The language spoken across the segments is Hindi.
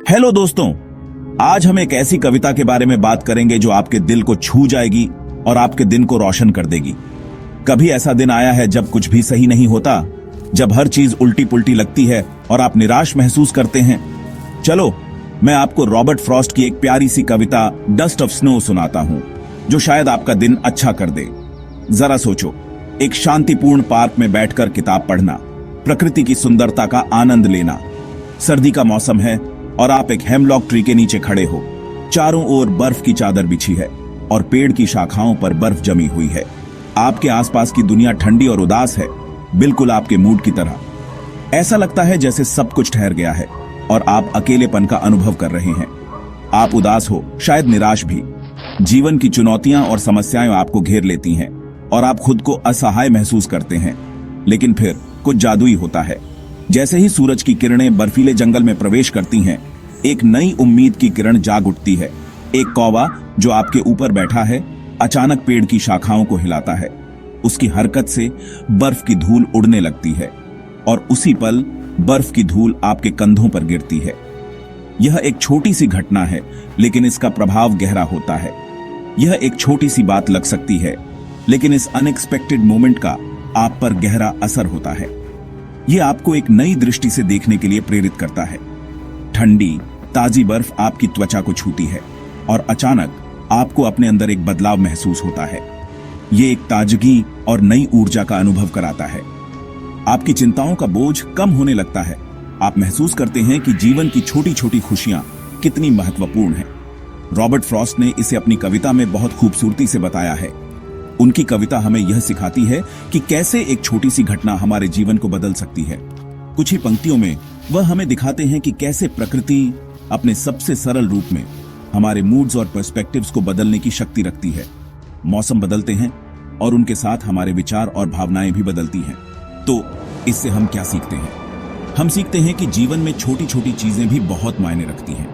हेलो दोस्तों, आज हम एक ऐसी कविता के बारे में बात करेंगे जो आपके दिल को छू जाएगी और आपके दिन को रोशन कर देगी। कभी ऐसा दिन आया है जब कुछ भी सही नहीं होता, जब हर चीज उल्टी पुल्टी लगती है और आप निराश महसूस करते हैं? चलो मैं आपको रॉबर्ट फ्रॉस्ट की एक प्यारी सी कविता डस्ट ऑफ स्नो सुनाता हूं, जो शायद आपका दिन अच्छा कर दे। जरा सोचो, एक शांतिपूर्ण पार्क में बैठकर किताब पढ़ना, प्रकृति की सुंदरता का आनंद लेना। सर्दी का मौसम है और आप एक हेमलॉक ट्री के नीचे खड़े हो। चारों ओर बर्फ की चादर बिछी है और पेड़ की शाखाओं पर बर्फ जमी हुई है। आपके आसपास की दुनिया ठंडी और उदास है, बिल्कुल आपके मूड की तरह। ऐसा लगता है जैसे सब कुछ ठहर गया है और आप अकेलेपन का अनुभव कर रहे हैं। आप उदास हो, शायद निराश भी। जीवन की चुनौतियां और समस्याएं आपको घेर लेती हैं और आप खुद को असहाय महसूस करते हैं। लेकिन फिर कुछ जादुई होता है। जैसे ही सूरज की किरणें बर्फीले जंगल में प्रवेश करती हैं, एक नई उम्मीद की किरण जाग उठती है। एक कौवा जो आपके ऊपर बैठा है अचानक पेड़ की शाखाओं को हिलाता है। उसकी हरकत से बर्फ की धूल उड़ने लगती है और उसी पल बर्फ की धूल आपके कंधों पर गिरती है। यह एक छोटी सी घटना है, लेकिन इसका प्रभाव गहरा होता है। यह एक छोटी सी बात लग सकती है, लेकिन इस अनएक्सपेक्टेड मोमेंट का आप पर गहरा असर होता है। यह आपको एक नई दृष्टि से देखने के लिए प्रेरित करता है। ठंडी ताजी बर्फ आपकी त्वचा को छूती है और अचानक आपको अपने अंदर एक बदलाव महसूस होता है। यह एक ताजगी और नई ऊर्जा का अनुभव कराता है। आपकी चिंताओं का बोझ कम होने लगता है। आप महसूस करते हैं कि जीवन की छोटी छोटी खुशियां कितनी महत्वपूर्ण हैं। रॉबर्ट फ्रॉस्ट ने इसे अपनी कविता में बहुत खूबसूरती से बताया है। उनकी कविता हमें यह सिखाती है कि कैसे एक छोटी सी घटना हमारे जीवन को बदल सकती है। कुछ ही पंक्तियों में वह हमें दिखाते हैं कि कैसे प्रकृति अपने सबसे सरल रूप में हमारे मूड्स और पर्सपेक्टिव्स को बदलने की शक्ति रखती है। मौसम बदलते हैं और उनके साथ हमारे विचार और भावनाएं भी बदलती हैं। तो इससे हम क्या सीखते हैं? हम सीखते हैं कि जीवन में छोटी छोटी चीजें भी बहुत मायने रखती हैं।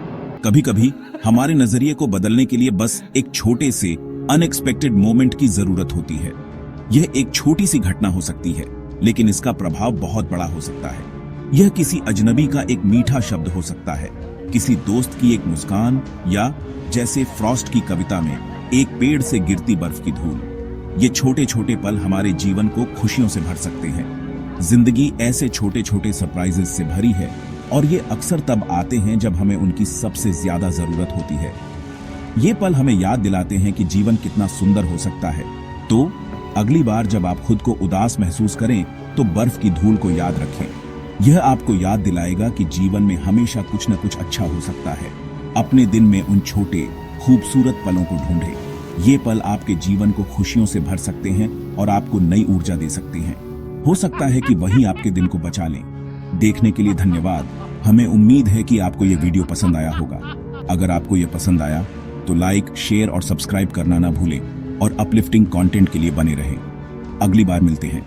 कभी कभी हमारे नजरिए को बदलने के लिए बस एक छोटे से अनएक्सपेक्टेड मोमेंट की जरूरत होती है। यह एक छोटी सी घटना हो सकती है, लेकिन इसका प्रभाव बहुत बड़ा हो सकता है। यह किसी अजनबी का एक मीठा शब्द हो सकता है, किसी दोस्त की एक मुस्कान, या जैसे फ्रॉस्ट की कविता में एक पेड़ से गिरती बर्फ की धूल। ये छोटे छोटे पल हमारे जीवन को खुशियों से भर सकते हैं। जिंदगी ऐसे छोटे छोटे सरप्राइजेस से भरी है और ये अक्सर तब आते हैं जब हमें उनकी सबसे ज्यादा जरूरत होती है। ये पल हमें याद दिलाते हैं कि जीवन कितना सुंदर हो सकता है। तो अगली बार जब आप खुद को उदास महसूस करें तो बर्फ की धूल को याद रखें। यह आपको याद दिलाएगा कि जीवन में हमेशा कुछ न कुछ अच्छा हो सकता है। अपने दिन में उन छोटे खूबसूरत पलों को ढूंढें। ये पल आपके जीवन को खुशियों से भर सकते हैं और आपको नई ऊर्जा दे सकते हैं। हो सकता है कि वही आपके दिन को बचा लें। देखने के लिए धन्यवाद। हमें उम्मीद है कि आपको यह वीडियो पसंद आया होगा। अगर आपको यह पसंद आया तो लाइक, शेयर और सब्सक्राइब करना ना भूलें और अपलिफ्टिंग कंटेंट के लिए बने रहें। अगली बार मिलते हैं।